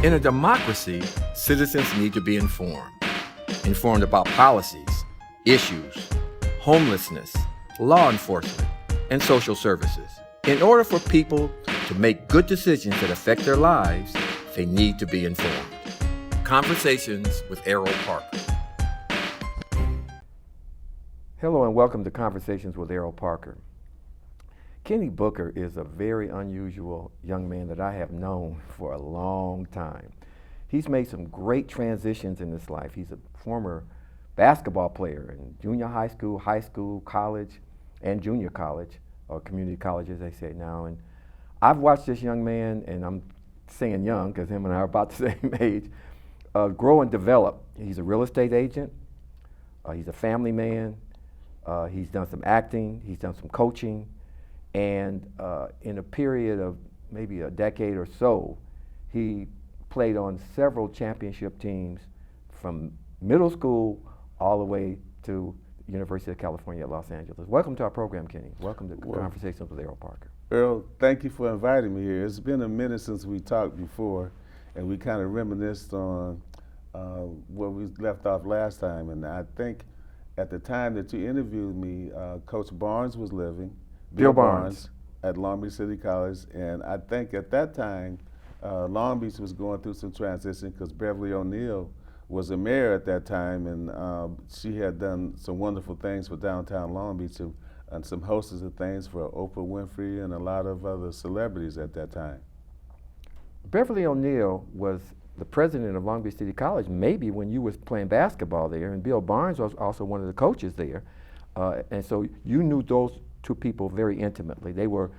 In a democracy, citizens need to be informed. Informed about policies, issues, homelessness, law enforcement, and social services. In order for people to make good decisions that affect their lives, they need to be informed. Conversations with Erroll Parker. Hello and welcome to Conversations with Erroll Parker. Kenny Booker is a very unusual young man that I have known for a long time. He's made some great transitions in his life. He's a former basketball player in junior high school, college, and junior college, or community college as they say now. And I've watched this young man, and I'm saying young because him and I are about the same age, grow and develop. He's a real estate agent. He's a family man. He's done some acting. He's done some coaching. And in a period of maybe a decade or so, he played on several championship teams from middle school all the way to the University of California at Los Angeles. Welcome to our program, Kenny. Welcome to Conversations with Erroll Parker. Erroll, thank you for inviting me here. It's been a minute since we talked before, and we kind of reminisced on where we left off last time. And I think at the time that you interviewed me, Coach Barnes was living. Bill Barnes. At Long Beach City College, and I think at that time, Long Beach was going through some transition because Beverly O'Neill was the mayor at that time, and she had done some wonderful things for downtown Long Beach and some hostess of things for Oprah Winfrey and a lot of other celebrities at that time. Beverly O'Neill was the president of Long Beach City College maybe when you was playing basketball there, and Bill Barnes was also one of the coaches there, and so you knew those two people very intimately. They were,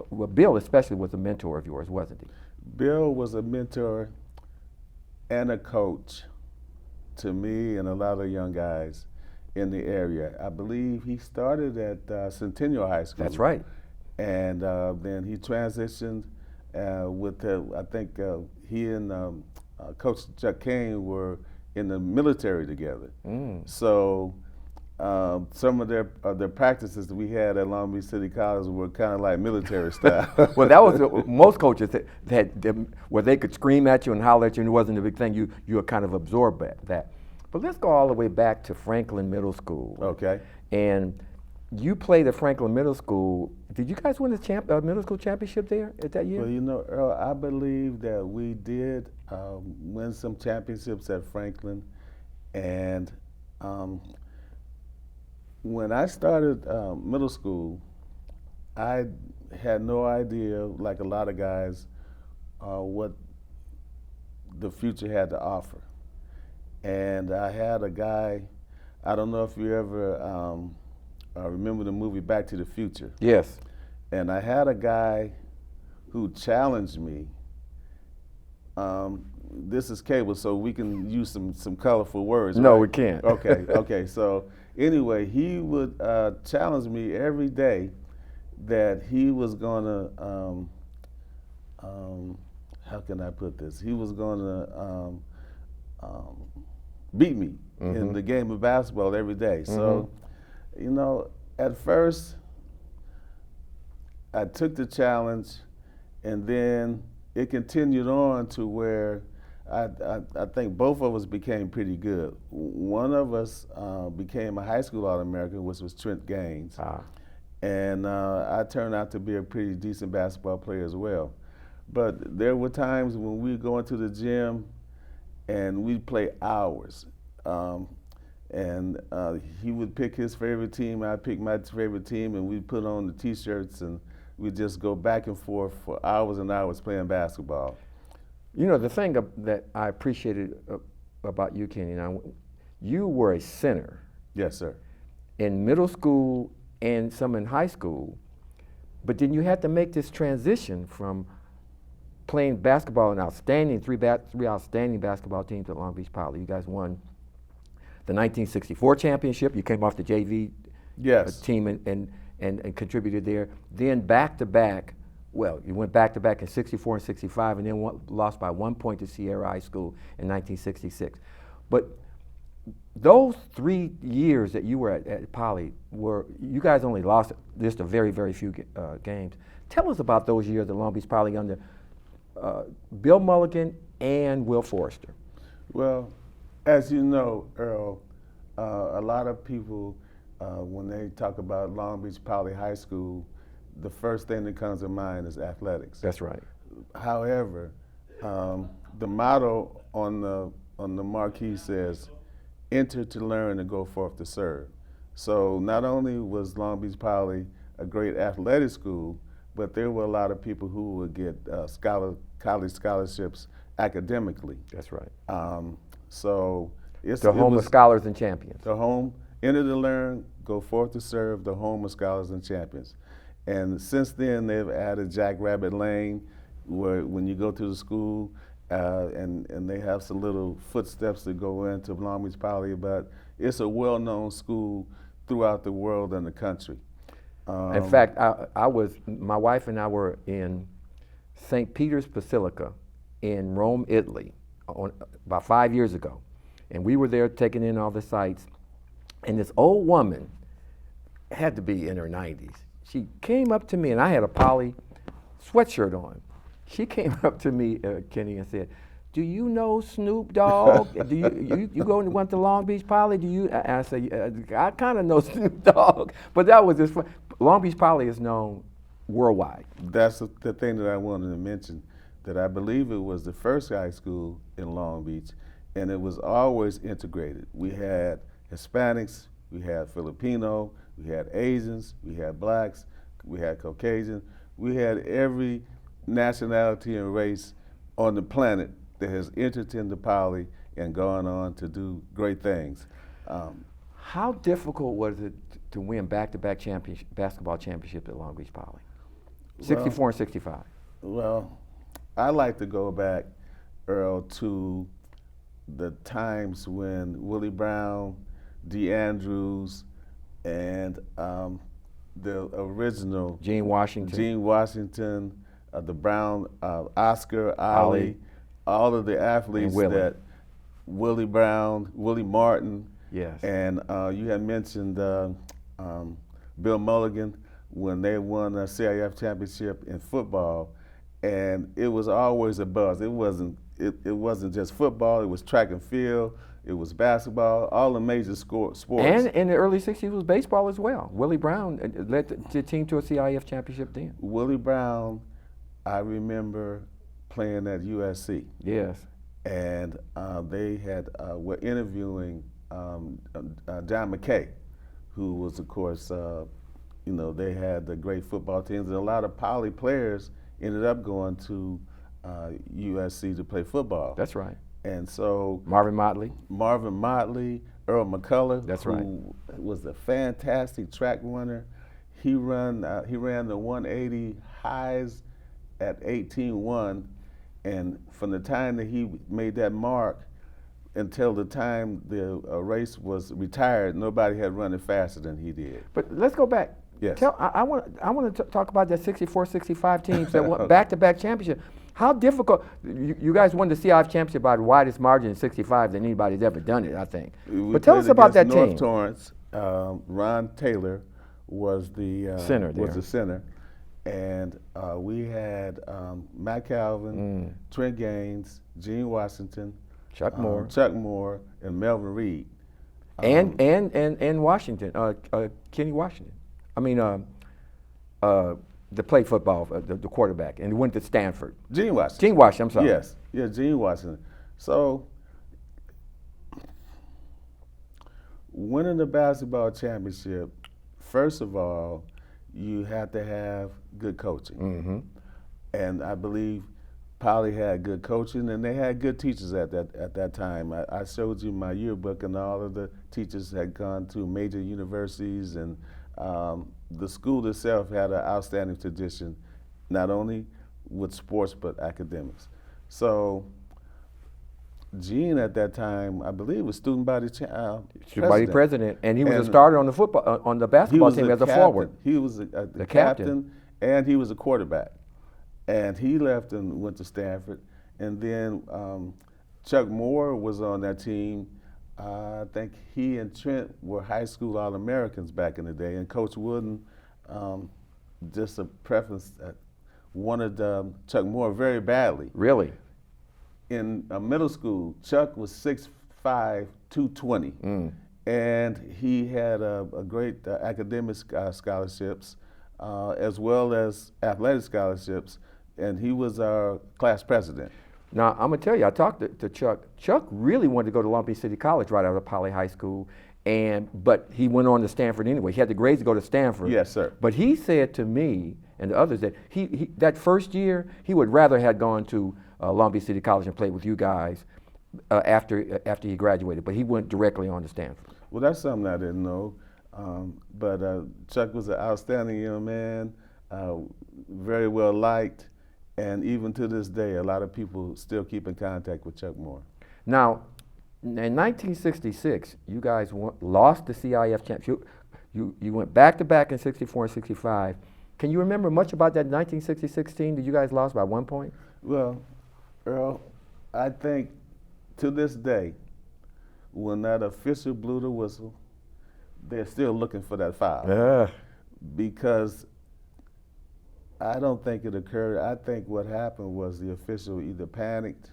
well, Bill especially was a mentor of yours, wasn't he? Bill was a mentor and a coach to me and a lot of young guys in the area. I believe he started at Centennial High School. That's right. And then he transitioned with, I think he and Coach Chuck Kane were in the military together. So some of their practices that we had at Long Beach City College were kind of like military style. Well, that was most coaches that where they could scream at you and holler at you, and it wasn't a big thing. You were kind of absorbed by that. But let's go all the way back to Franklin Middle School. Okay. And you played at Franklin Middle School. Did you guys win the middle school championship there at that year? Well, you know, Earl, I believe that we did win some championships at Franklin, and when I started middle school, I had no idea, like a lot of guys, what the future had to offer. And I had a guy, I don't know if you ever remember the movie Back to the Future. Yes. And I had a guy who challenged me. This is cable, so we can use some colorful words. No, right? we can't. Okay. So anyway, he would challenge me every day that he was gonna, how can I put this? He was gonna beat me in the game of basketball every day. So, you know, at first, I took the challenge, and then it continued on to where I think both of us became pretty good. One of us became a high school All-American, which was Trent Gaines. And I turned out to be a pretty decent basketball player as well. But there were times when we'd go into the gym and we'd play hours. And he would pick his favorite team, I'd pick my favorite team, and we'd put on the T-shirts and we'd just go back and forth for hours and hours playing basketball. You know, the thing that I appreciated about you, Kenny, now, you were a center. Yes, sir. In middle school and some in high school, but then you had to make this transition from playing basketball in three outstanding basketball teams at Long Beach Poly. You guys won the 1964 championship. You came off the JV team and contributed there. Then back-to-back, well, you went back-to-back in 64 and 65, and then lost by 1 point to Sierra High School in 1966. But those 3 years that you were at Poly, you guys only lost just a very, very few games. Tell us about those years at Long Beach Poly under Bill Mulligan and Will Forrester? Well, as you know, Earl, a lot of people, when they talk about Long Beach Poly High School, the first thing that comes to mind is athletics. That's right. However, the motto on the marquee says, "Enter to learn and go forth to serve." So not only was Long Beach Poly a great athletic school, but there were a lot of people who would get college scholarships academically. That's right. So it's The home of scholars and champions. the home, enter to learn, go forth to serve, the home of scholars and champions. And since then, they've added Jackrabbit Lane, where when you go to the school, and they have some little footsteps that go into Long Beach Poly, but it's a well-known school throughout the world and the country. In fact, my wife and I were in St. Peter's Basilica in Rome, Italy, about 5 years ago. And we were there taking in all the sights. And this old woman, had to be in her 90s, she came up to me, and I had a Poly sweatshirt on. She came up to me, Kenny, and said, "Do you know Snoop Dogg? Do you went to Long Beach Poly? Do you?" And I said, "I kind of know Snoop Dogg," but that was just fun. Long Beach Poly is known worldwide. That's the thing that I wanted to mention, that I believe it was the first high school in Long Beach, and it was always integrated. We had Hispanics, we had Filipino, we had Asians, we had blacks, we had Caucasian, we had every nationality and race on the planet that has entered into Poly and gone on to do great things. How difficult was it to win back-to-back basketball championships at Long Beach Poly? 64 and 65. Well, I like to go back, Earl, to the times when Willie Brown, D. Andrews, and the original Gene Washington, the Brown, Oscar, Ali, all of the athletes that Willie Brown, Willie Martin, yes, and you had mentioned Bill Mulligan when they won a CIF championship in football, and it was always a buzz. It wasn't just football. It was track and field. It was basketball. All the major sports. And in the early '60s, it was baseball as well. Willie Brown led the team to a CIF championship then. Willie Brown, I remember playing at USC. Yes. And they were interviewing John McKay, who was, of course, they had the great football teams, and a lot of Poly players ended up going to USC to play football. That's right. And so Marvin Motley, Erroll McCullough, that's who right, was a fantastic track runner. He ran the 180 highs at 18.1, and from the time that he made that mark until the time the race was retired, nobody had run it faster than he did. But let's go back. Yes. I want to talk about that 64-65 teams that won back-to-back championship. How difficult, you guys won the CIF championship by the widest margin in 65 than anybody's ever done it, I think. But tell us about that North team. Torrance, Ron Taylor was the center. And we had Matt Calvin, Trent Gaines, Gene Washington, Chuck Moore, and Melvin Reed. And Washington, Kenny Washington. I mean, the played football, the quarterback, and he went to Stanford. Gene Washington, I'm sorry. Yes, yeah, Gene Washington. So, winning the basketball championship, first of all, you have to have good coaching. Mm-hmm. And I believe Poly had good coaching, and they had good teachers at that time. I showed you my yearbook, and all of the teachers had gone to major universities, and the school itself had an outstanding tradition, not only with sports but academics. So Gene at that time, I believe, was student body president, and he was a starter on the basketball team as a forward. He was the captain, and he was a quarterback. And he left and went to Stanford. And then Chuck Moore was on that team. I think he and Trent were high school All-Americans back in the day. And Coach Wooden, just a preference, wanted Chuck Moore very badly. Really? In middle school, Chuck was 6'5", 220, and he had a great academic scholarships as well as athletic scholarships, and he was our class president. Now, I'm going to tell you, I talked to Chuck. Chuck really wanted to go to Long Beach City College right out of Poly High School, but he went on to Stanford anyway. He had the grades to go to Stanford. Yes, sir. But he said to me and to others that he that first year, he would rather have gone to Long Beach City College and played with you guys after he graduated, but he went directly on to Stanford. Well, that's something I didn't know. But Chuck was an outstanding young man, very well liked, and even to this day, a lot of people still keep in contact with Chuck Moore. Now, in 1966, you guys lost the CIF championship. You went back-to-back in 64 and 65. Can you remember much about that 1966 team that you guys lost by 1 point? Well, Erroll, I think to this day, when that official blew the whistle, they're still looking for that foul. Yeah. Because I don't think it occurred. I think what happened was the official either panicked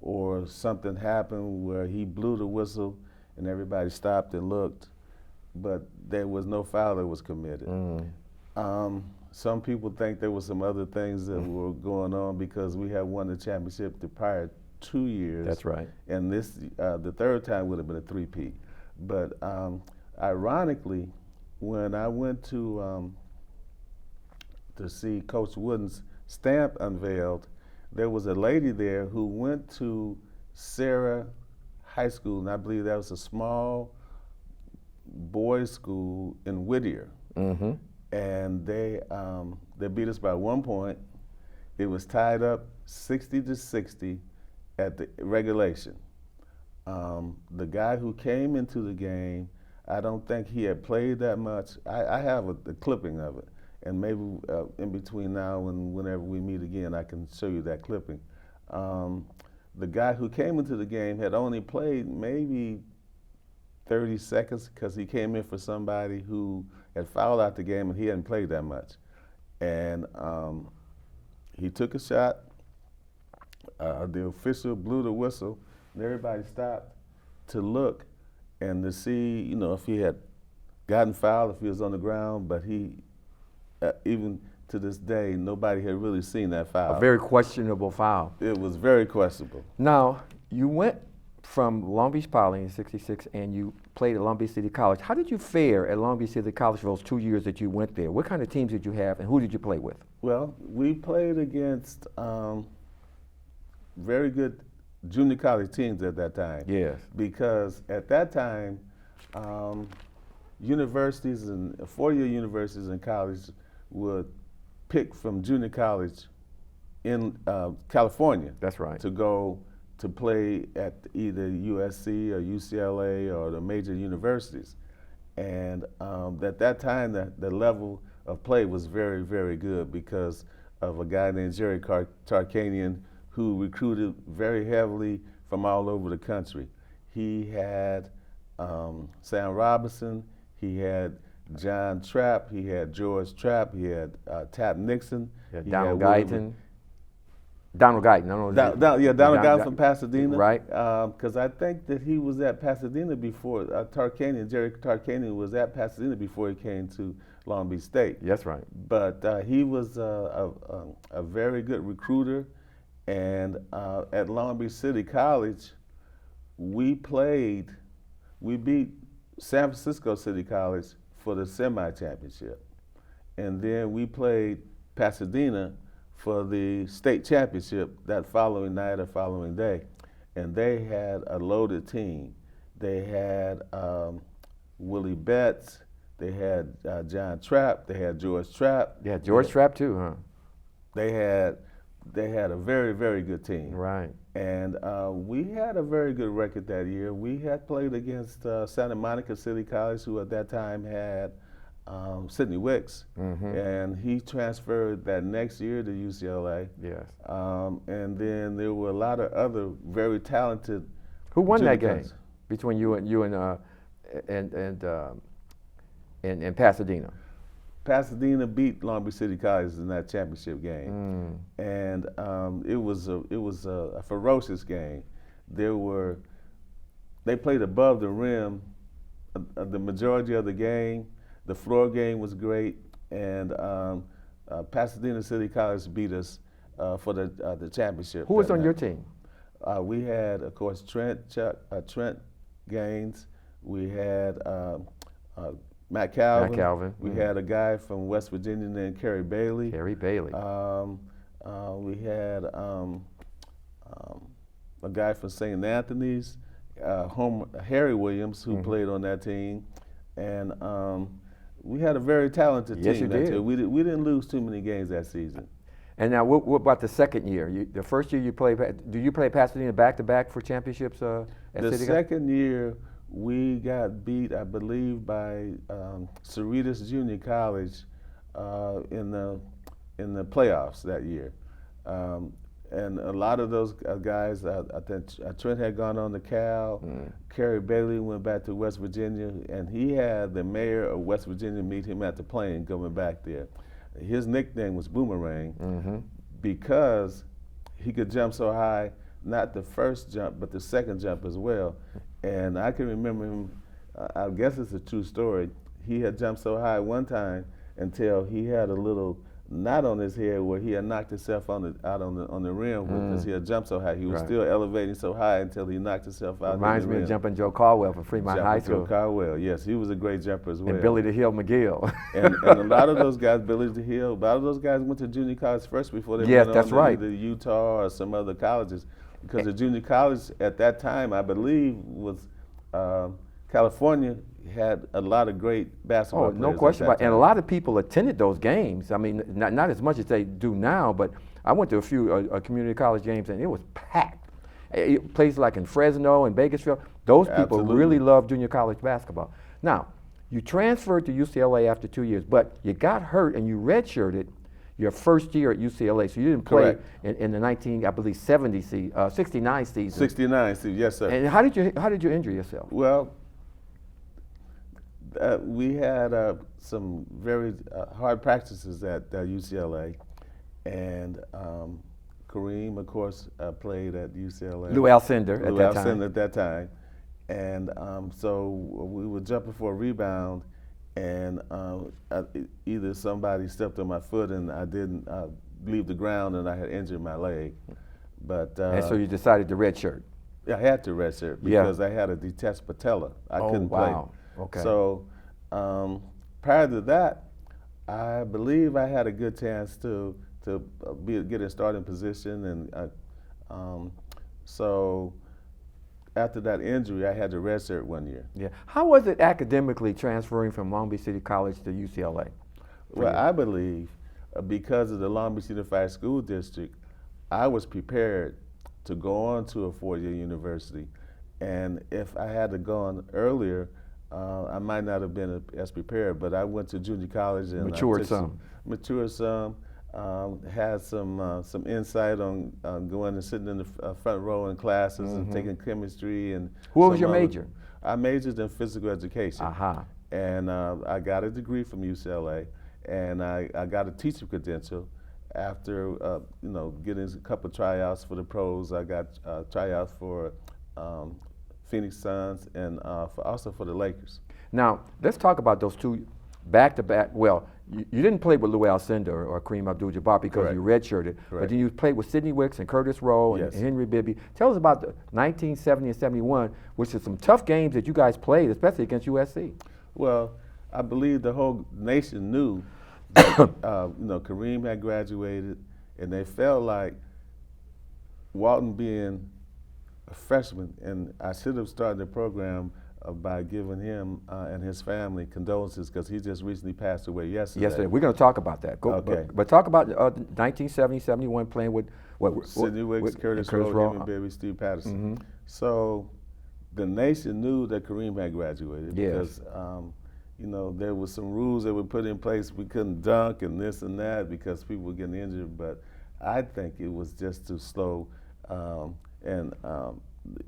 or something happened where he blew the whistle and everybody stopped and looked, but there was no foul that was committed. Some people think there were some other things that were going on because we had won the championship the prior 2 years. That's right. And this, the third time would have been a three-peat. But ironically, when I went to see Coach Wooden's stamp unveiled, there was a lady there who went to Sarah High School, and I believe that was a small boys' school in Whittier. And they beat us by 1 point. It was tied up 60-60 at the regulation. The guy who came into the game, I don't think he had played that much. I have the clipping of it, and maybe in between now and whenever we meet again, I can show you that clipping. The guy who came into the game had only played maybe 30 seconds because he came in for somebody who had fouled out the game and he hadn't played that much. And he took a shot. The official blew the whistle, and everybody stopped to look and to see, if he had gotten fouled, if he was on the ground. But he, even to this day, nobody had really seen that foul. A very questionable foul. It was very questionable. Now, you went from Long Beach Poly in 66 and you played at Long Beach City College. How did you fare at Long Beach City College for those 2 years that you went there? What kind of teams did you have and who did you play with? Well, we played against very good junior college teams at that time. Yes. Because at that time, universities and four-year universities and colleges would pick from junior college in California. That's right. To go to play at either USC or UCLA or the major universities. And at that time, the level of play was very, very good because of a guy named Jerry Tarkanian who recruited very heavily from all over the country. He had Sam Robinson, he had John Trapp, he had George Trapp, he had Tap Nixon. Donald Guyton. Donald Guyton, Donald Guyton from Pasadena. Right. Because I think that he was at Pasadena before, Jerry Tarkanian was at Pasadena before he came to Long Beach State. That's right. But he was a very good recruiter. And at Long Beach City College, we beat San Francisco City College for the semi-championship. And then we played Pasadena for the state championship that following night or following day. And they had a loaded team. They had Willie Betts, they had John Trapp, they had George Trapp. Yeah, George Trapp too, huh? They had a very, very good team. Right. And we had a very good record that year. We had played against Santa Monica City College, who at that time had Sidney Wicks, and he transferred that next year to UCLA. Yes. And then there were a lot of other very talented. Who won that game between you and Pasadena? Pasadena beat Long Beach City College in that championship game, and it was a ferocious game. They played above the rim the majority of the game. The floor game was great, and Pasadena City College beat us for the championship. Who was that on night. your team? We had, of course, Trent Gaines. We had Matt Calvin. Matt Calvin. We had a guy from West Virginia named Kerry Bailey. Kerry Bailey. We had a guy from St. Anthony's, Harry Williams, who played on that team, and we had a very talented Yes, team. you that did. year. We didn't lose too many games that season. And now, what about the second year? The first year you played, do you play Pasadena back-to-back for championships at The City? second year, we got beat, I believe, by Cerritos Junior College in the playoffs that year. And a lot of those guys, I think Trent had gone on to Cal. Kerry Bailey went back to West Virginia, and he had the mayor of West Virginia meet him at the plane coming back there. His nickname was Boomerang because he could jump so high, not the first jump, but the second jump as well. And I can remember him, I guess it's a true story, he had jumped so high one time until he had a little knot on his head where he had knocked himself out on the rim because he had jumped so high. He was still elevating so high until he knocked himself out. Reminds on the me rim. of Jumping Joe Caldwell from Fremont High School. Joe Caldwell, yes, he was a great jumper as well. And Billy the Hill McGill. and a lot of those guys, Billy the Hill, a lot of those guys went to junior college first before they Yes, went that's on to right. either Utah or some other colleges. Because the junior college at that time, I believe, was California had a lot of great basketball Oh, players. no at question that about it. And a time. lot of people attended those games. I mean, not as much as they do now, but I went to a few community college games and it was packed. Places like in Fresno and Bakersfield, those people Absolutely. really loved junior college basketball. Now, you transferred to UCLA after 2 years, but you got hurt and you redshirted your first year at UCLA, so you didn't play in the 69 season. 69, see, yes, sir. And how did you injure yourself? Well, we had some very hard practices at UCLA, and Kareem, of course, played at UCLA. Lou Alcindor at Lou that Alcindor time. at that time, and so we were jumping for a rebound, and either somebody stepped on my foot and I didn't leave the ground, and I had injured my leg. But And so you decided to redshirt. I had to redshirt Yeah. because I had a detached patella. I couldn't wow. play. Okay. So prior to that, I believe I had a good chance to get a starting position, and so after that injury, I had to redshirt 1 year. Yeah. How was it academically transferring from Long Beach City College to UCLA? Well, I believe because of the Long Beach Unified School District, I was prepared to go on to a four-year university, and if I had gone earlier, I might not have been as prepared. But I went to junior college and Matured matured some, had some insight on going and sitting in the front row in classes and taking chemistry and. What was some your other- major? I majored in physical education. Aha. And I got a degree from UCLA, and I got a teacher credential. After getting a couple tryouts for the pros, I got tryouts for Phoenix Suns and also for the Lakers. Now, let's talk about those two back-to-back. Well, you didn't play with Lou Alcindor or Kareem Abdul-Jabbar because Correct. you redshirted, but Correct. then you played with Sidney Wicks and Curtis Rowe and Yes. Henry Bibby. Tell us about the 1970 and 71, which is some tough games that you guys played, especially against USC. Well, I believe the whole nation knew that Kareem had graduated, and they felt like Walton being a freshman, and I should have started the program by giving him and his family condolences because he just recently passed away yesterday. Yesterday, we're going to talk about that. Okay. But talk about 1970, 71 playing with Sidney Wicks, with Curtis Rowe, Henry Bibby, Steve Patterson. So the nation knew that Kareem had graduated Yes. because there was some rules that were put in place. We couldn't dunk and this and that because people were getting injured. But I think it was just to slow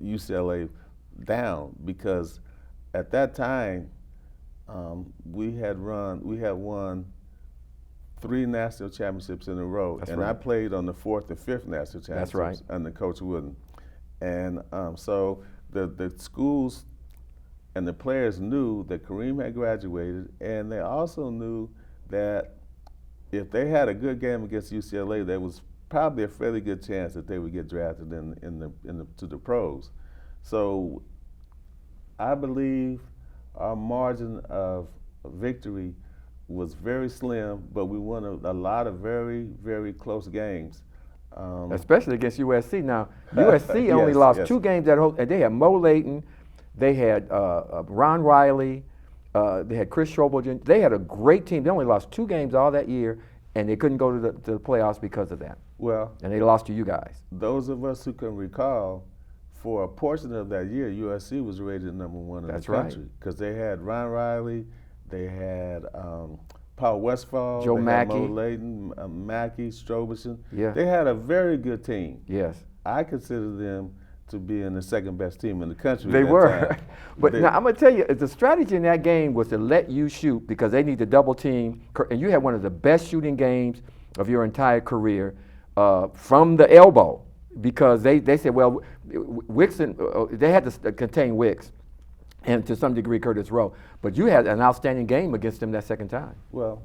UCLA down because at that time we had won 3 national championships in a row, That's and right. I played on the 4th and 5th national championships That's right. under Coach Wooden. And so the schools and the players knew that Kareem had graduated, and they also knew that if they had a good game against UCLA, there was probably a fairly good chance that they would get drafted to the pros. So I believe our margin of victory was very slim, but we won a lot of very, very close games. Especially against USC. Now, USC only Yes, lost yes. 2 games that whole, and they had Mo Layton, they had Ron Riley, they had Chris Strobel. They had a great team. They only lost 2 games all that year, and they couldn't go to the playoffs because of that. Well, And they lost to you guys. those of us who can recall, for a portion of that year, USC was rated #1 in That's the right. country because they had Ron Riley, they had Paul Westphal, Joe they had Mo Mackey. Layton, Mackey, Strobelson. Yeah. They had a very good team. Yes. I consider them to be in the second best team in the country. They at that were. time. But They- now I'm going to tell you, the strategy in that game was to let you shoot because they need to double team. And you had one of the best shooting games of your entire career from the elbow because they said, well, Wicks, they had to contain Wicks and to some degree Curtis Rowe. But you had an outstanding game against them that second time. Well,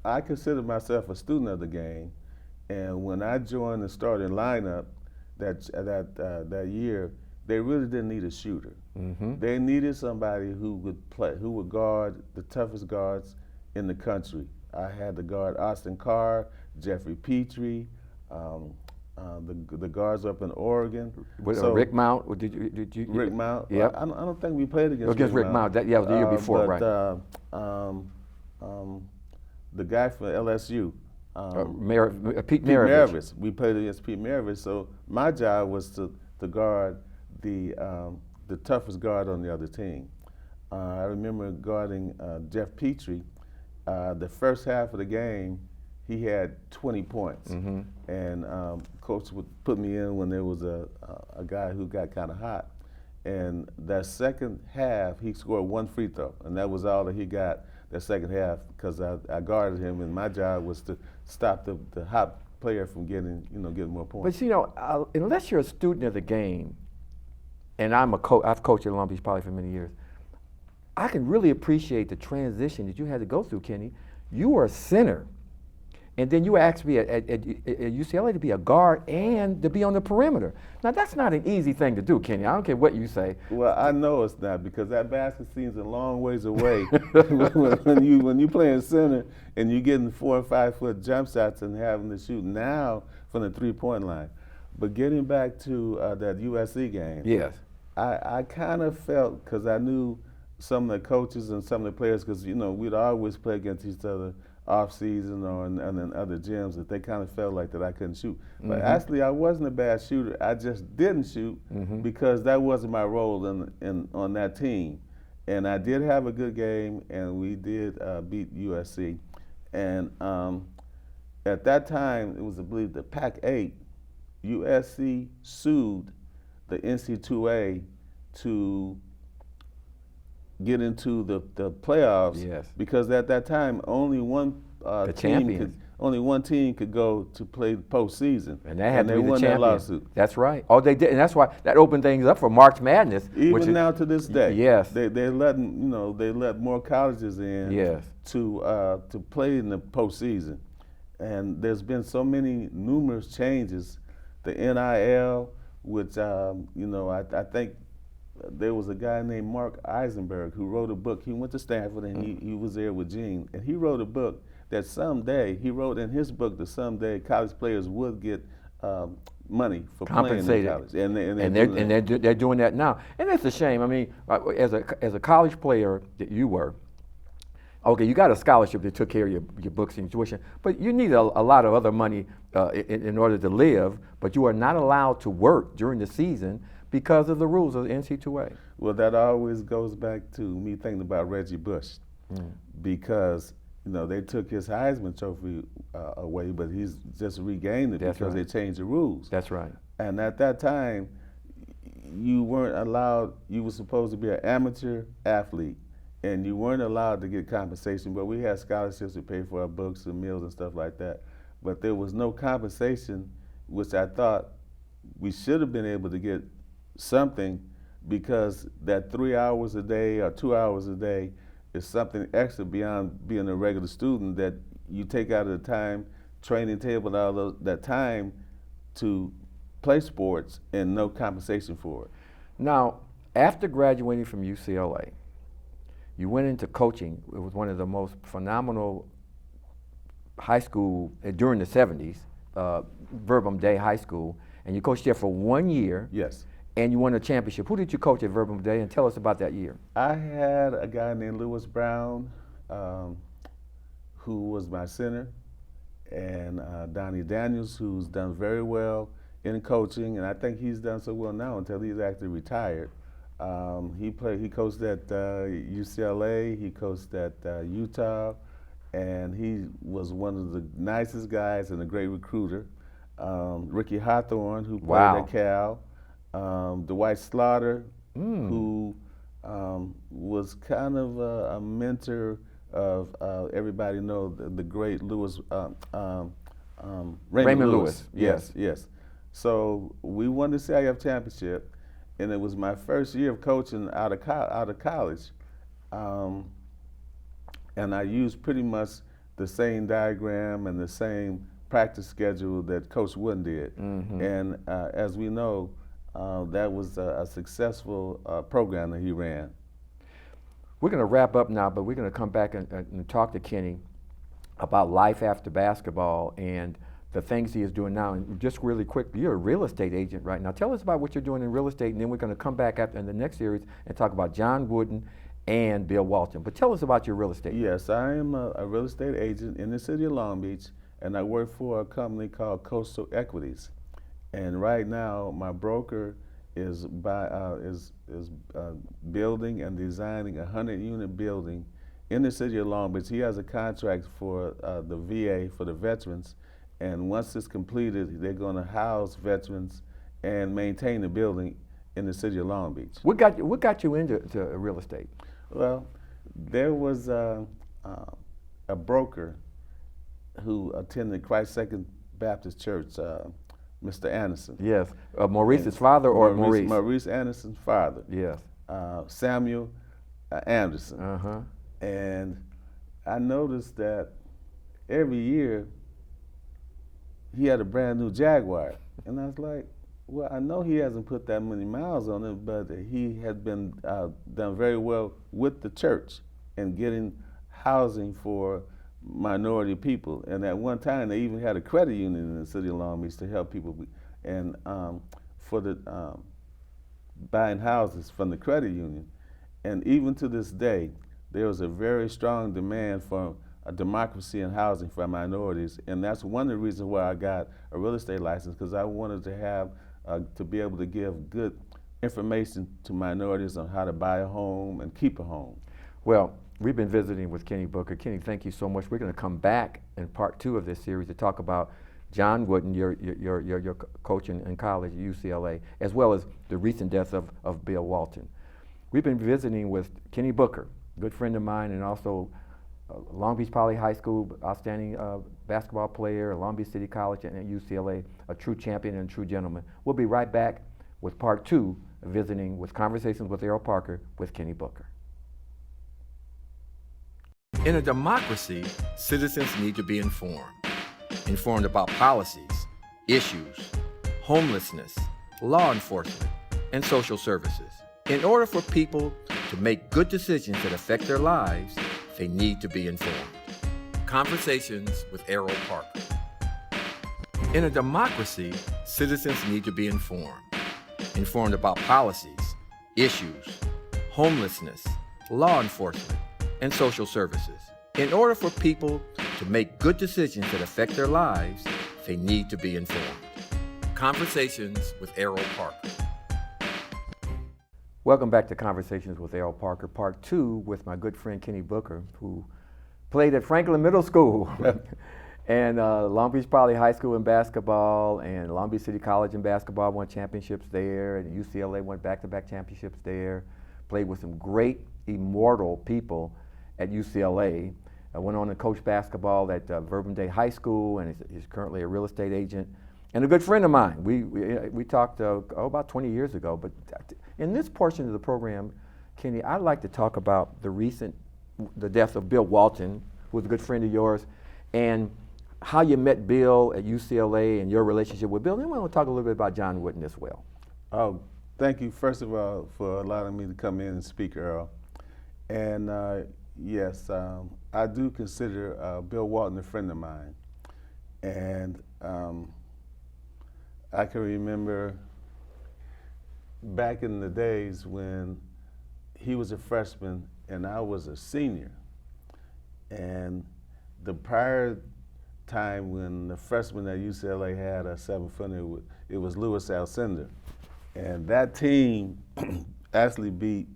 I consider myself a student of the game, and when I joined the starting lineup that year, they really didn't need a shooter. Mm-hmm. They needed somebody who would guard the toughest guards in the country. I had to guard Austin Carr, Jeffrey Petrie, the guards up in Oregon. With Rick Mount, or did you? Rick Mount. Yep. I don't think we played against Rick Mount. That was the year before, but, right? The guy from LSU. Pete Pete Maravich. Maravich. We played against Pete Maravich, so my job was to guard the toughest guard on the other team. I remember guarding Jeff Petrie. The first half of the game, he had 20 points, Mm-hmm. and coach would put me in when there was a guy who got kind of hot. And that second half, he scored 1 free throw, and that was all that he got that second half because I guarded him, and my job was to stop the hot player from getting more points. But unless you're a student of the game, and I'm a coach, I've coached at Long Beach Poly for many years, I can really appreciate the transition that you had to go through, Kenny. You were a center, and then you were asked to be at UCLA to be a guard and to be on the perimeter. Now that's not an easy thing to do, Kenny. I don't care what you say. Well, I know it's not because that basket seems a long ways away when you playing center and you getting 4 and 5 foot jump shots and having to shoot now from the 3-point line. But getting back to that USC game, Yes. I kind of felt because I knew some of the coaches and some of the players because we'd always play against each other off season or in other gyms that they kind of felt like that I couldn't shoot. But actually, I wasn't a bad shooter. I just didn't shoot because that wasn't my role on that team. And I did have a good game, and we did beat USC. And at that time, it was, I believe, the Pac-8. USC sued the NC2A to get into the playoffs. Yes. Because at that time only one champions. only one team could go to play the postseason, And that had they to be the won that champion. lawsuit. That's right. Oh, they did, and that's why that opened things up for March Madness. which Even is- now to this day, Yes. they let they let more colleges in Yes. to play in the postseason, and there's been so many numerous changes. The NIL, which I think there was a guy named Mark Eisenberg who wrote a book. He went to Stanford and he was there with Gene, and he wrote a book that someday he wrote in his book that someday college players would get money for playing in Compensated. college, they're doing that now, and it's a shame. I mean, as a college player that you were, okay, you got a scholarship that took care of your books and your tuition, but you need a lot of other money in order to live. But you are not allowed to work during the season because of the rules of the NC2A. Well, that always goes back to me thinking about Reggie Bush, because they took his Heisman Trophy away, but he's just regained it That's because right. they changed the rules. That's right. And at that time, you weren't allowed. You were supposed to be an amateur athlete, and you weren't allowed to get compensation, but we had scholarships to pay for our books and meals and stuff like that. But there was no compensation, which I thought we should have been able to get something, because that 3 hours a day or 2 hours a day is something extra beyond being a regular student that you take out of the time, training table, and all that time to play sports and no compensation for it. Now, after graduating from UCLA, you went into coaching. It was one of the most phenomenal high school during the 70s, Verbum Day High School, and you coached there for 1 year. Yes. And you won a championship. Who did you coach at Verbum Day, and tell us about that year? I had a guy named Lewis Brown, who was my center, and Donnie Daniels, who's done very well in coaching, and I think he's done so well now until he's actually retired. He coached at UCLA, he coached at Utah, and he was one of the nicest guys and a great recruiter. Ricky Hawthorne, who played at Cal. Dwight Slaughter, who was kind of a mentor of everybody know the great Lewis, Raymond Lewis. Yes. So we won the CIF championship, and it was my first year of coaching out of college, and I used pretty much the same diagram and the same practice schedule that Coach Wooden did. And as we know, that was a successful program that he ran. We're going to wrap up now, but we're going to come back and talk to Kenny about life after basketball and the things he is doing now. And just really quick, you're a real estate agent right now. Tell us about what you're doing in real estate, and then we're going to come back after in the next series and talk about John Wooden and Bill Walton. But tell us about your real estate. Yes, I am a real estate agent in the city of Long Beach, and I work for a company called Coastal Equities. And right now, my broker is building and designing a 100-unit building in the city of Long Beach. He has a contract for the VA, for the veterans, and once it's completed, they're going to house veterans and maintain the building in the city of Long Beach. What got you into real estate? Well, there was a broker who attended Christ Second Baptist Church, Mr. Anderson. Yes, Maurice's father or Maurice? Maurice Anderson's father. Yes. Samuel Anderson. And I noticed that every year he had a brand new Jaguar. And I was like, well, I know he hasn't put that many miles on it, but he had been done very well with the church and getting housing for minority people. And at one time, they even had a credit union in the city of Long Beach to help people, and for the buying houses from the credit union. And even to this day, there was a very strong demand for a democracy in housing for minorities, and that's one of the reasons why I got a real estate license, because I wanted to have to be able to give good information to minorities on how to buy a home and keep a home. Well, we've been visiting with Kenny Booker. Kenny, thank you so much. We're going to come back in part 2 of this series to talk about John Wooden, your coach in college at UCLA, as well as the recent death of Bill Walton. We've been visiting with Kenny Booker, good friend of mine, and also Long Beach Poly High School, outstanding basketball player, Long Beach City College and at UCLA, a true champion and a true gentleman. We'll be right back with part 2, visiting with Conversations with Erroll Parker with Kenny Booker. In a democracy, citizens need to be informed about policies, issues, homelessness, law enforcement, and social services. In order for people to make good decisions that affect their lives, they need to be informed. Conversations with Erroll Parker. In a democracy, citizens need to be informed about policies, issues, homelessness, law enforcement, and social services. In order for people to make good decisions that affect their lives, they need to be informed. Conversations with Erroll Parker. Welcome back to Conversations with Erroll Parker, part 2 with my good friend Kenny Booker, who played at Franklin Middle School and Long Beach Poly High School in basketball, and Long Beach City College in basketball, won championships there, and UCLA won back-to-back championships there. played with some great, immortal people at UCLA. I went on to coach basketball at Verbum Day High School, and he's currently a real estate agent and a good friend of mine. We talked about 20 years ago. But in this portion of the program, Kenny, I'd like to talk about the death of Bill Walton, who was a good friend of yours, and how you met Bill at UCLA and your relationship with Bill. Then we want to talk a little bit about John Wooden as well. Oh, thank you, first of all, for allowing me to come in and speak, Erroll. And yes, I do consider Bill Walton a friend of mine. And I can remember back in the days when he was a freshman and I was a senior. And the prior time when the freshman at UCLA had a 7-footer, it was Louis Alcindor. And that team actually beat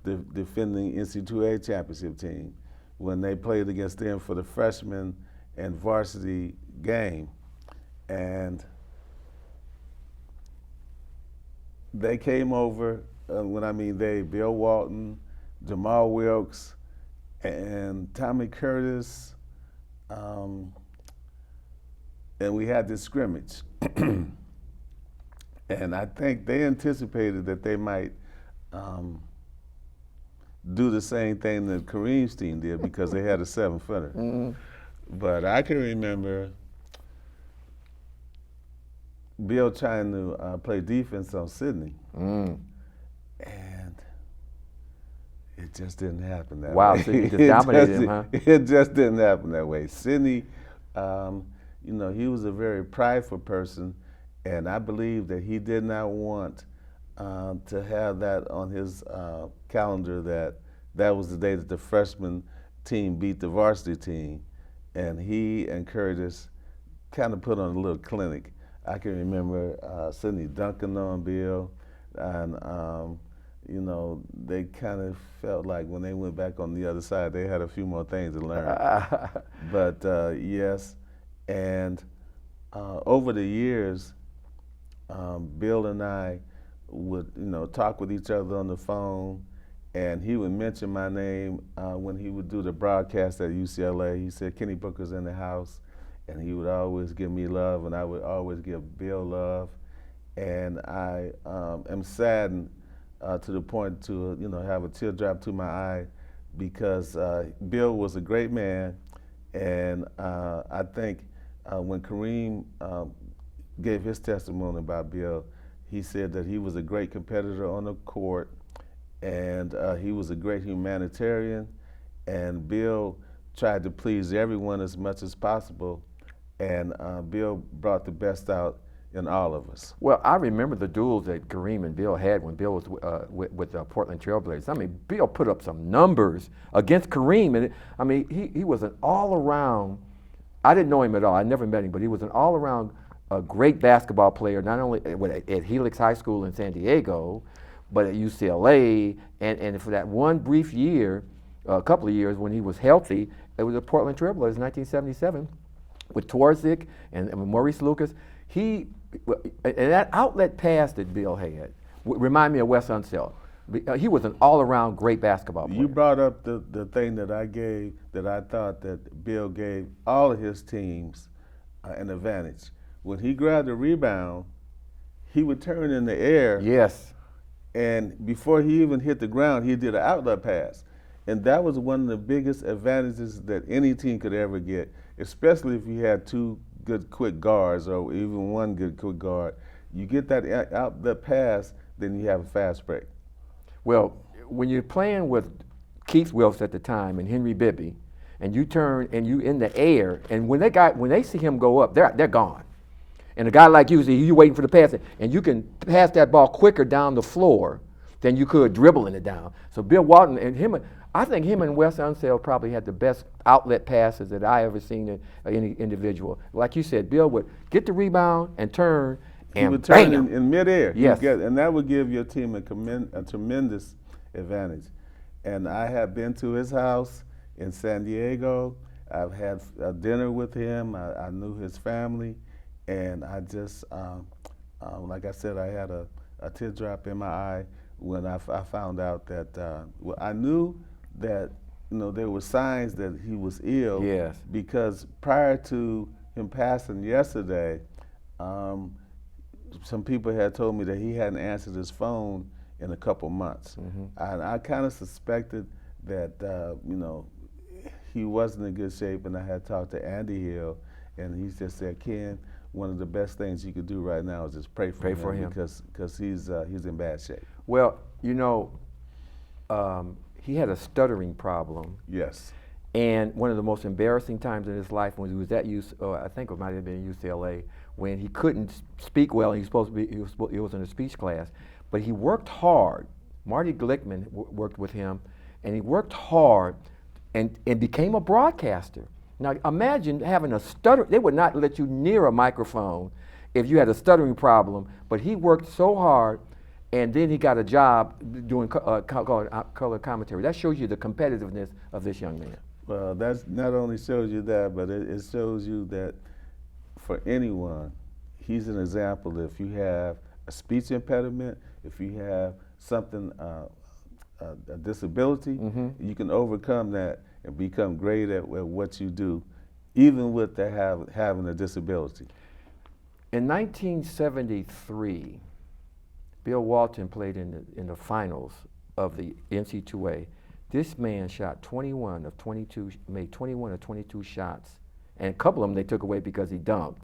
the defending NC2A championship team when they played against them for the freshman and varsity game. And they came over, when I mean they, Bill Walton, Jamal Wilkes, and Tommy Curtis, and we had this scrimmage. And I think they anticipated that they might do the same thing that Kareem's team did because they had a 7-footer. Mm-hmm. But I can remember Bill trying to play defense on Sidney. And it just didn't happen that way. Wow, so you just dominated him, huh? It just didn't happen that way. Sidney, you know, he was a very prideful person, and I believe that he did not want to have that on his calendar that was the day that the freshman team beat the varsity team. And he and Curtis kind of put on a little clinic. I can remember Sidney dunking on Bill, and you know, they kind of felt like when they went back on the other side, they had a few more things to learn. But yes, and over the years, Bill and I would, you know, talk with each other on the phone, and he would mention my name when he would do the broadcast at UCLA. He said, Kenny Booker's in the house, and he would always give me love, and I would always give Bill love. And I am saddened to the point to, you know, have a teardrop to my eye because Bill was a great man, and I think when Kareem gave his testimony about Bill, he said that he was a great competitor on the court, and he was a great humanitarian, and Bill tried to please everyone as much as possible, and Bill brought the best out in all of us. Well, I remember the duels that Kareem and Bill had when Bill was with the Portland Trailblazers. I mean, Bill put up some numbers against Kareem, and I mean, he was an all-around, I didn't know him at all, I never met him, but he was an all-around great basketball player, not only at Helix High School in San Diego, but at UCLA, and for that one brief year, a couple of years when he was healthy, it was the Portland Trailblazers in 1977 with Twarzik and Maurice Lucas. And that outlet pass that Bill had remind me of Wes Unseld. He was an all-around great basketball player. You brought up the thing that I thought that Bill gave all of his teams an advantage. When he grabbed a rebound, he would turn in the air. Yes. And before he even hit the ground, he did an outlet pass. And that was one of the biggest advantages that any team could ever get, especially if you had two good quick guards or even one good quick guard. You get that outlet pass, then you have a fast break. Well, when you're playing with Keith Wilkes at the time and Henry Bibby, and you turn and you in the air, and when they see him go up, they're gone. And a guy like you, you're waiting for the pass, and you can pass that ball quicker down the floor than you could dribbling it down. So Bill Walton and I think him and Wes Unseld probably had the best outlet passes that I ever seen in any individual. Like you said, Bill would get the rebound and turn, and he would turn bam! in midair. Yes. And that would give your team a tremendous advantage. And I have been to his house in San Diego. I've had a dinner with him. I knew his family. And I just, like I said, I had a teardrop in my eye when I found out that well, I knew that there were signs that he was ill. Yes. Because prior to him passing yesterday, some people had told me that he hadn't answered his phone in a couple months. And I kind of suspected that he wasn't in good shape, and I had talked to Andy Hill, and he just said, Ken, one of the best things you could do right now is just pray for him. Because he's in bad shape. Well, he had a stuttering problem. Yes. And one of the most embarrassing times in his life when he was at I think it might have been UCLA, when he couldn't speak well. He was in a speech class, but he worked hard. Marty Glickman worked with him, and he worked hard and became a broadcaster. Now imagine having a stutter. They would not let you near a microphone if you had a stuttering problem, but he worked so hard, and then he got a job doing color commentary. That shows you the competitiveness of this young man. Well, that not only shows you that, but it shows you that for anyone, he's an example. If you have a speech impediment, if you have something, a disability, you can overcome that and become great at what you do, even with having a disability. In 1973, Bill Walton played in the finals of the NC2A. This man shot 21 of 22, made 21 of 22 shots, and a couple of them they took away because he dunked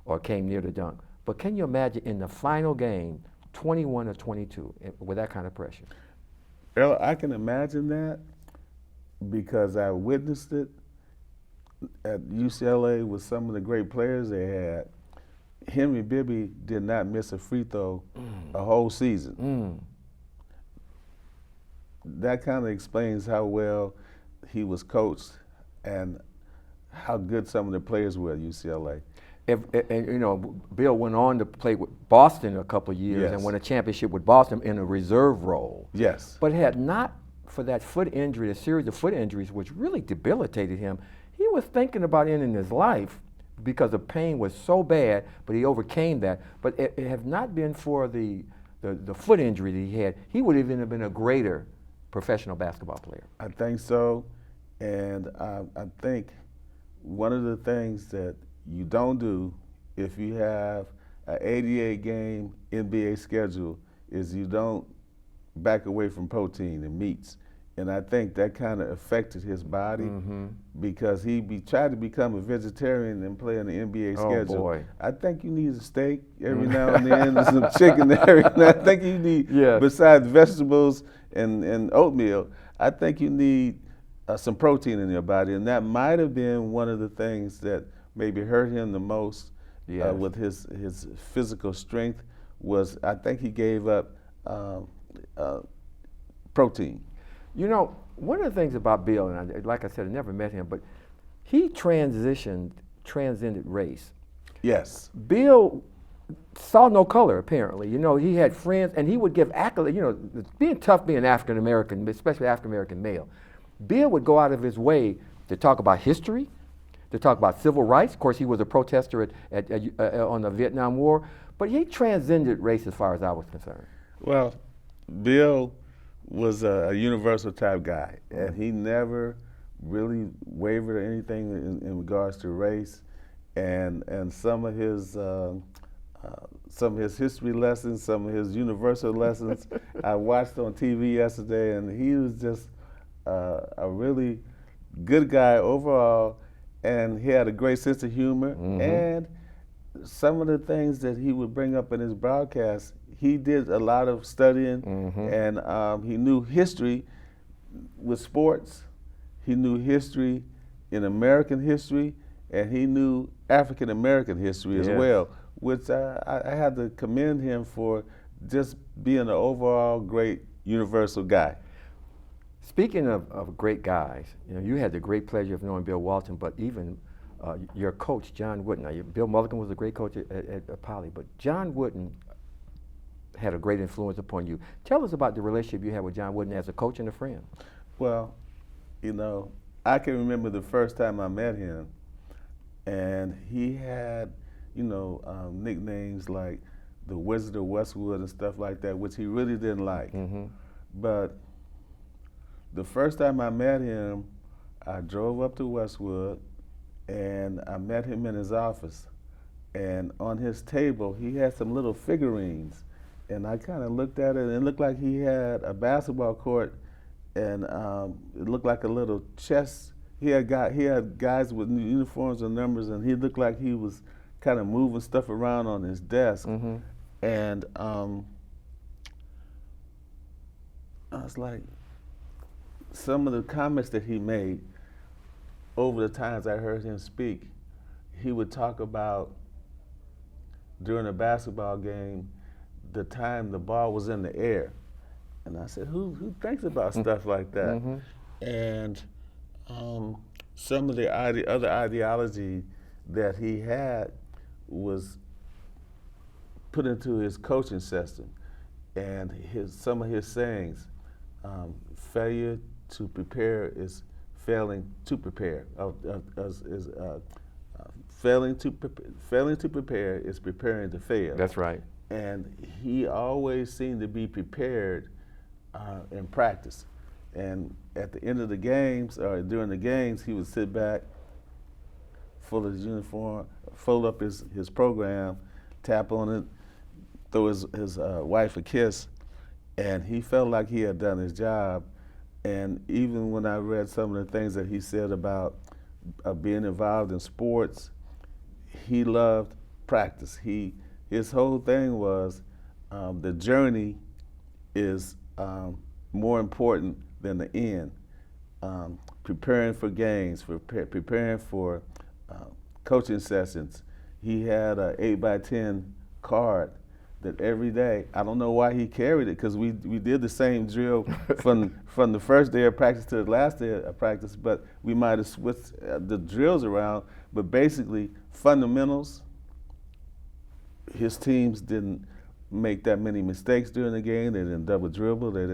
or came near the dunk. But can you imagine in the final game, 21 of 22 with that kind of pressure? Erroll, I can imagine that because I witnessed it at UCLA with some of the great players they had. Henry Bibby did not miss a free throw a whole season. That kind of explains how well he was coached and how good some of the players were at UCLA. Bill went on to play with Boston a couple of years and won a championship with Boston in a reserve role. Yes. But had not for that foot injury, a series of foot injuries which really debilitated him, he was thinking about ending his life because the pain was so bad, but he overcame that. But it had not been for the foot injury that he had, he would even have been a greater professional basketball player. I think so, and I think one of the things that you don't do if you have an 88-game NBA schedule is you don't back away from protein and meats. And I think that kind of affected his body because he tried to become a vegetarian and play on the NBA schedule. Boy. I think you need a steak every now and then, and some chicken every now. I think you need, besides vegetables and oatmeal, I think you need some protein in your body. And that might have been one of the things that maybe hurt him the most with his physical strength was I think he gave up protein. You know, one of the things about Bill, and like I said, I never met him, but he transcended race. Yes. Bill saw no color, apparently. You know, he had friends, and he would give accolades. You know, being tough being African American, especially African American male, Bill would go out of his way to talk about history, to talk about civil rights. Of course, he was a protester on the Vietnam War, but he transcended race as far as I was concerned. Well, Bill was a universal type guy, and he never really wavered or anything in regards to race, and some of his history lessons, some of his universal lessons, I watched on TV yesterday, and he was just a really good guy overall, and he had a great sense of humor, and some of the things that he would bring up in his broadcast, he did a lot of studying, and he knew history with sports. He knew history in American history, and he knew African American history as well, which I had to commend him for just being an overall great universal guy. Speaking of great guys, you know, you had the great pleasure of knowing Bill Walton, but even your coach, John Wooden. Now, Bill Mulligan was a great coach at Poly, but John Wooden had a great influence upon you. Tell us about the relationship you had with John Wooden as a coach and a friend. Well, you know, I can remember the first time I met him, and he had, you know, nicknames like the Wizard of Westwood and stuff like that, which he really didn't like. But the first time I met him, I drove up to Westwood, and I met him in his office. And on his table, he had some little figurines. And I kind of looked at it, and it looked like he had a basketball court, and it looked like a little chess. He had guys with uniforms and numbers, and he looked like he was kind of moving stuff around on his desk. And I was like, some of the comments that he made over the times I heard him speak, he would talk about during a basketball game, the time the ball was in the air. And I said, who thinks about stuff like that? And some of the other ideology that he had was put into his coaching system. And some of his sayings, failure to prepare is failing to prepare. Failing to prepare is preparing to fail. That's right. And he always seemed to be prepared in practice. And at the end of the games, or during the games, he would sit back, fold his uniform, fold up his program, tap on it, throw his wife a kiss, and he felt like he had done his job. And even when I read some of the things that he said about being involved in sports, he loved practice. His whole thing was the journey is more important than the end. Preparing for games, preparing for coaching sessions. He had an 8x10 card that every day, I don't know why he carried it, because we did the same drill from the first day of practice to the last day of practice, but we might have switched the drills around. But basically, fundamentals, his teams didn't make that many mistakes during the game. They didn't double dribble. They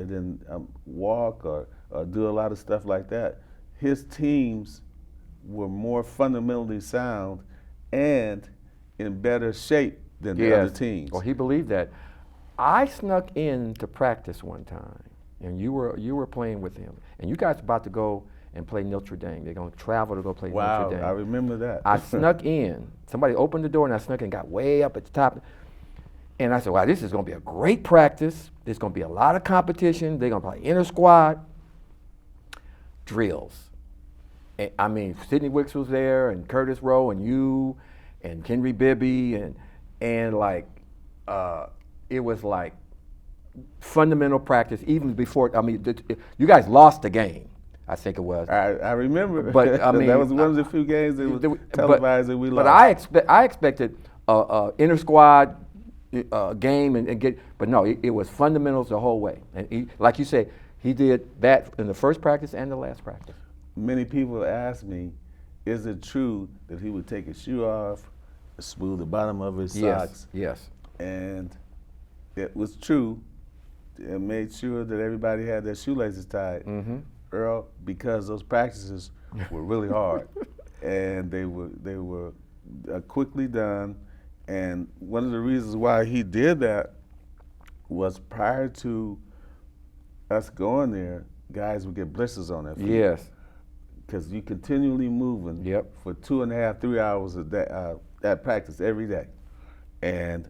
didn't walk or do a lot of stuff like that. His teams were more fundamentally sound and in better shape than the other teams. Well, he believed that. I snuck in to practice one time, and you were playing with him, and you guys were about to go and play Notre Dame. They're going to travel to go play Notre Dame. Wow, I remember that. I snuck in. Somebody opened the door, and I snuck in, got way up at the top. And I said, wow, this is going to be a great practice. There's going to be a lot of competition. They're going to play inter-squad drills. And, I mean, Sidney Wicks was there, and Curtis Rowe, and you, and Henry Bibby, and like, it was like fundamental practice even before, I mean, you guys lost the game. I think it was. I remember, but I mean that was one of the few games that was televised that we lost. But I expected inter squad game and get, but no, it was fundamentals the whole way. And like you said, he did that in the first practice and the last practice. Many people ask me, is it true that he would take his shoe off, smooth the bottom of his socks? Yes. And it was true. It made sure that everybody had their shoelaces tied. Erroll, because those practices were really hard, and they were quickly done. And one of the reasons why he did that was prior to us going there, guys would get blisters on their feet. Yes. Because you continually moving for 2.5, 3 hours a day, at practice every day. And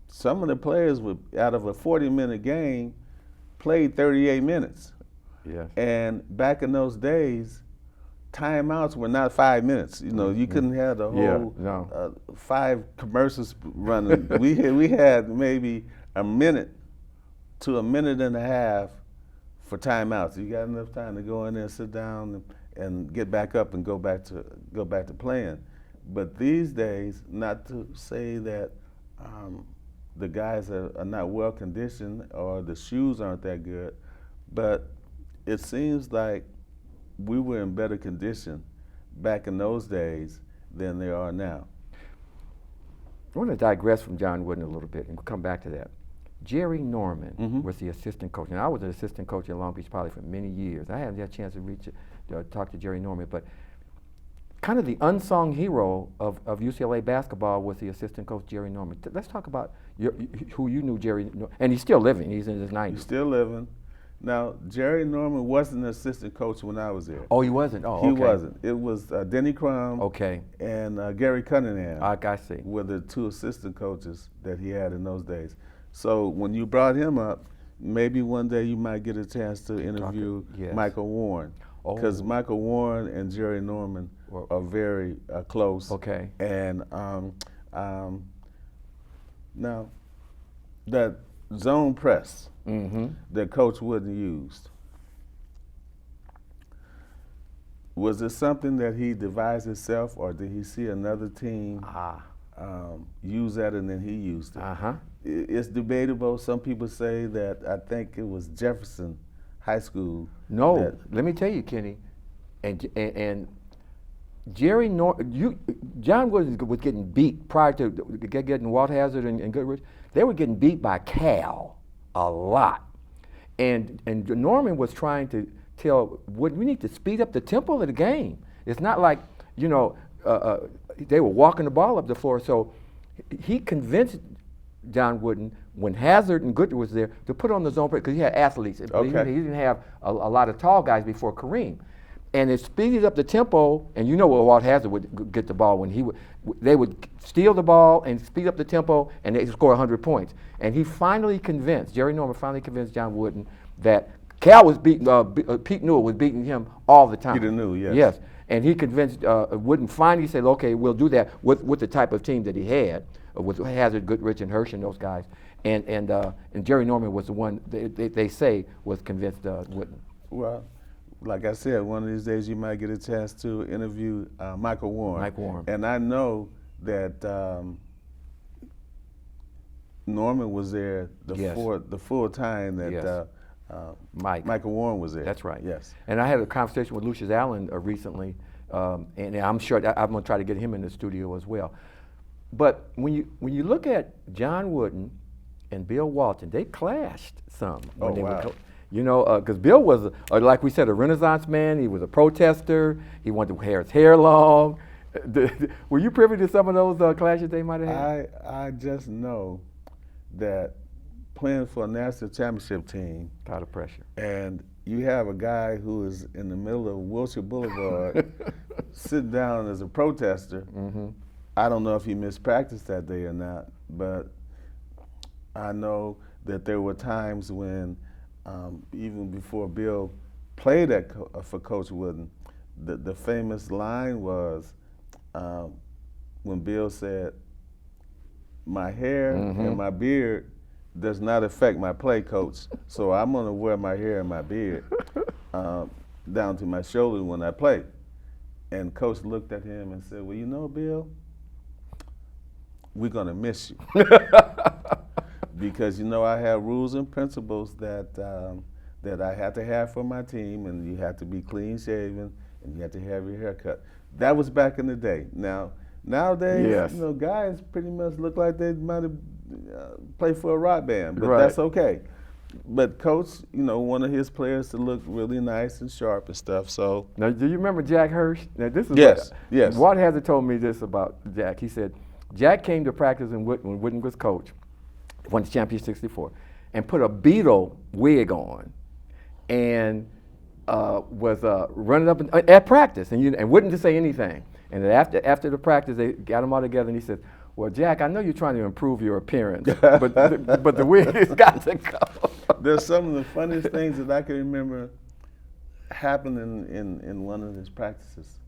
some of the players would, out of a 40-minute game, played 38 minutes. Yes. And back in those days, timeouts were not 5 minutes. You know, you couldn't have the whole 5 commercials running. we had maybe a minute to a minute and a half for timeouts. You got enough time to go in there, sit down, and get back up and go back to playing. But these days, not to say that the guys are not well conditioned or the shoes aren't that good, but it seems like we were in better condition back in those days than they are now. I want to digress from John Wooden a little bit and we'll come back to that. Jerry Norman was the assistant coach, and I was an assistant coach in Long Beach probably for many years. I haven't had a chance to talk to Jerry Norman, but kind of the unsung hero of UCLA basketball was the assistant coach, Jerry Norman. Let's talk about who you knew, Jerry, and he's still living. He's in his 90s. He's still living. Now, Jerry Norman wasn't an assistant coach when I was there. Oh, he wasn't? Oh, okay. He wasn't. It was Denny Crum okay. and Gary Cunningham. I see. Were the two assistant coaches that he had in those days. So when you brought him up, maybe one day you might get a chance to interview yes. Michael Warren. Because Michael Warren and Jerry Norman are very close. Okay. And now, that zone press that Coach Wooden used, was it something that he devised himself, or did he see another team use that and then he used it? It's debatable. Some people say that I think it was Jefferson High School. No, let me tell you, Kenny, and Jerry John was getting beat prior to getting Walt Hazzard and Goodrich. They were getting beat by Cal a lot, and Norman was trying to tell Wooden, we need to speed up the tempo of the game. It's not like they were walking the ball up the floor. So he convinced John Wooden, when Hazzard and Goodrich was there, to put on the zone because he had athletes. Okay. He didn't have a lot of tall guys before Kareem. And it speeded up the tempo, and you know where Walt Hazzard would get the ball when they would steal the ball and speed up the tempo, and they score 100 points. And Jerry Norman finally convinced John Wooden that Cal was beating, Pete Newell was beating him all the time. Peter Newell, yes. Yes, and he convinced Wooden, finally said, okay, we'll do that with the type of team that he had, with Hazzard, Goodrich, and Hirsch and those guys. And Jerry Norman was the one, they say, was convinced Wooden. Well, like I said, one of these days you might get a chance to interview Michael Warren. Mike Warren. And I know that Norman was there the full time that Michael Warren was there. That's right. Yes. And I had a conversation with Lucius Allen recently, and I'm sure I'm going to try to get him in the studio as well. But when you look at John Wooden and Bill Walton, they clashed some. When they wow. Because Bill was, like we said, a Renaissance man. He was a protester. He wanted to wear his hair long. Were you privy to some of those clashes they might have had? I just know that playing for a national championship team, A lot of pressure. and you have a guy who is in the middle of Wilshire Boulevard sitting down as a protester. I don't know if he missed practice that day or not, but I know that there were times when, even before Bill played for Coach Wooden, the famous line was when Bill said, "My hair and my beard does not affect my play, Coach, so I'm going to wear my hair and my beard down to my shoulder when I play." And Coach looked at him and said, "Well, you know, Bill, we're going to miss you." Because, I have rules and principles that I have to have for my team, and you have to be clean shaven, and you have to have your hair cut. That was back in the day. Nowadays, guys pretty much look like they might have played for a rock band, but that's okay. But Coach, wanted his players to look really nice and sharp and stuff. So now, do you remember Jack Hirsch? Now, this is yes. Walt Hazzard told me this about Jack. He said Jack came to practice when Wooden was coach, won the championship '64, and put a Beatle wig on, and was running up at practice, and wouldn't just say anything. And then after the practice, they got him all together, and he said, "Well, Jack, I know you're trying to improve your appearance, but the wig has got to go." There's some of the funniest things that I can remember happening in one of his practices.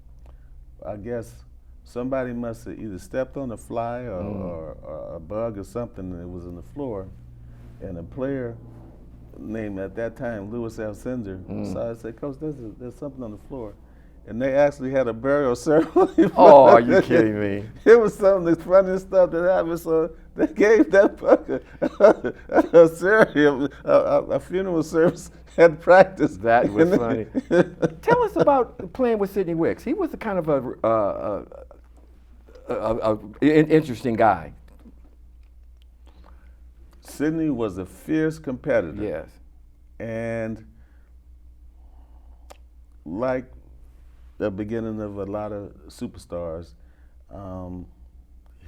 I guess somebody must have either stepped on a fly or a bug or something that was in the floor, and a player named at that time Louis Alcindor saw it and said, "Coach, there's something on the floor." And they actually had a burial ceremony. Oh, are you kidding me? It was some of the funniest stuff that happened. So they gave that bucket a funeral service at practice. That was funny. Tell us about playing with Sidney Wicks. He was a kind of an interesting guy. Sidney was a fierce competitor. Yes. And like the beginning of a lot of superstars.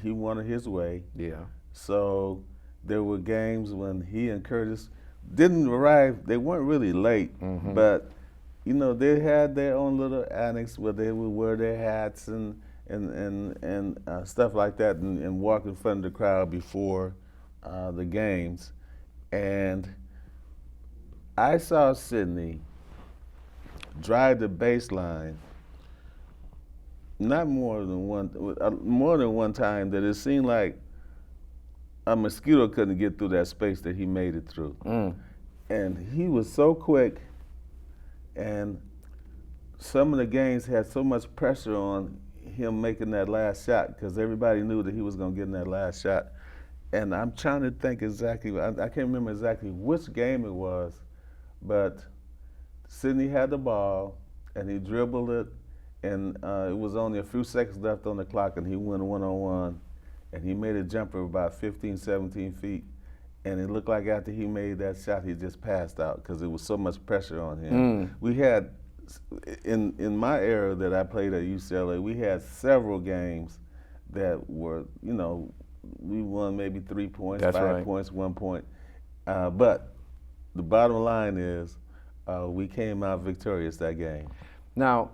He wanted his way. Yeah. So there were games when he and Curtis didn't arrive. They weren't really late, but you know, they had their own little annex where they would wear their hats and stuff like that, and walk in front of the crowd before the games. And I saw Sidney drive the baseline not more than one time that it seemed like a mosquito couldn't get through that space that he made it through. And he was so quick, and some of the games had so much pressure on him making that last shot because everybody knew that he was going to get in that last shot. And I'm trying to think exactly, I can't remember exactly which game it was, but Sidney had the ball and he dribbled it, and it was only a few seconds left on the clock, and he went one-on-one, and he made a jumper about 15, 17 feet. And it looked like after he made that shot, he just passed out because there was so much pressure on him. We had, in my era that I played at UCLA, we had several games that were, you know, we won maybe 3 points, That's 5 right. points, 1 point. But the bottom line is we came out victorious that game. Now,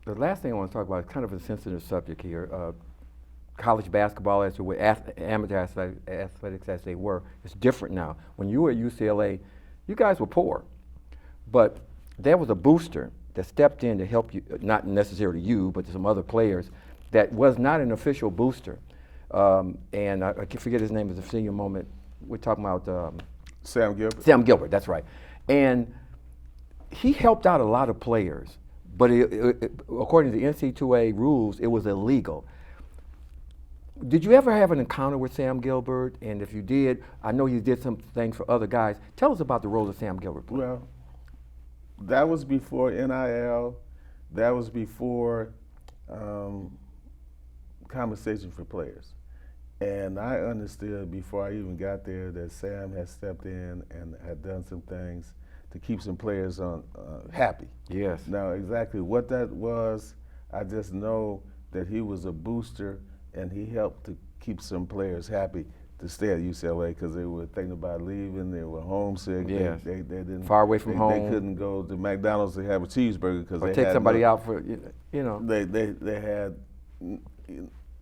the last thing I want to talk about is kind of a sensitive subject here. College basketball, as with amateur athletics as they were, is different now. When you were at UCLA, you guys were poor, but there was a booster that stepped in to help you, not necessarily you, but some other players, that was not an official booster. And I can forget his name, it was a senior moment. We're talking about Sam Gilbert? Sam Gilbert, that's right. And he helped out a lot of players, but according to the NCAA rules, it was illegal. Did you ever have an encounter with Sam Gilbert? And if you did, I know you did some things for other guys. Tell us about the role that Sam Gilbert played. Well, that was before NIL. That was before compensation for players. And I understood before I even got there that Sam had stepped in and had done some things to keep some players happy. Yes. Now, exactly what that was, I just know that he was a booster and he helped to keep some players happy to stay at UCLA because they were thinking about leaving, they were homesick. Yes. They didn't, far away from home. They couldn't go to McDonald's to have a cheeseburger because Or they take had somebody out for, you know.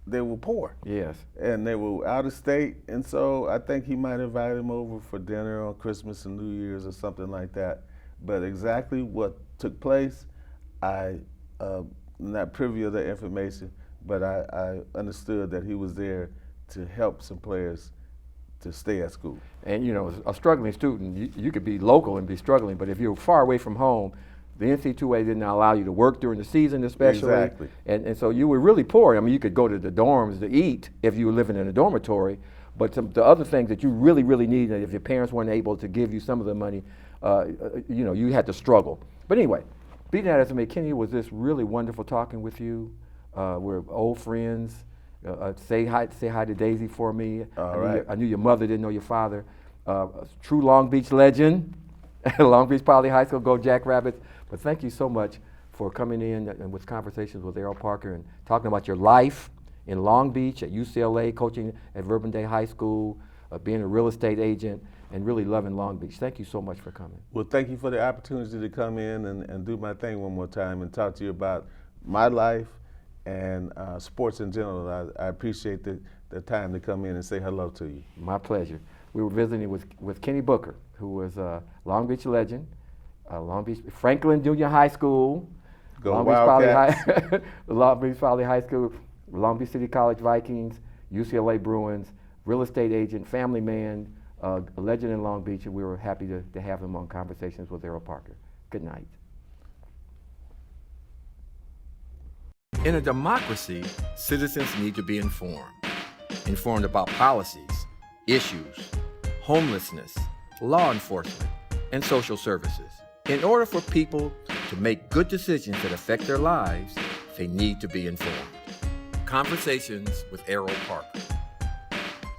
They were poor. Yes. And they were out of state, and so I think he might invite him over for dinner on Christmas and New Year's or something like that. But exactly what took place, I'm not privy of that information, but I understood that he was there to help some players to stay at school. And you know, as a struggling student, you could be local and be struggling, but if you're far away from home, the NCAA didn't allow you to work during the season especially. Exactly. And so you were really poor. I mean, you could go to the dorms to eat if you were living in a dormitory, but the other things that you really, really needed, if your parents weren't able to give you some of the money, you know, you had to struggle. But anyway, be that as it may, Kenny, was this really wonderful talking with you. We're old friends. Say hi to Daisy for me. All right. I knew your mother, didn't know your father. True Long Beach legend. Long Beach Poly High School, go Jackrabbits. But thank you so much for coming in and with Conversations with Erroll Parker and talking about your life in Long Beach, at UCLA, coaching at Verbum High School, being a real estate agent, and really loving Long Beach. Thank you so much for coming. Well, thank you for the opportunity to come in and do my thing one more time and talk to you about my life and sports in general. I appreciate the time to come in and say hello to you. My pleasure. We were visiting with Kenny Booker, who was a Long Beach legend, Long Beach Franklin Junior High School, Go Long Beach Poly Wildcats. Long Beach Poly High School, Long Beach City College Vikings, UCLA Bruins, real estate agent, family man, a legend in Long Beach, and we were happy to have him on Conversations with Erroll Parker. Good night. In a democracy, citizens need to be informed about policies, issues, homelessness, law enforcement, and social services. In order for people to make good decisions that affect their lives, they need to be informed. Conversations with Erroll Parker.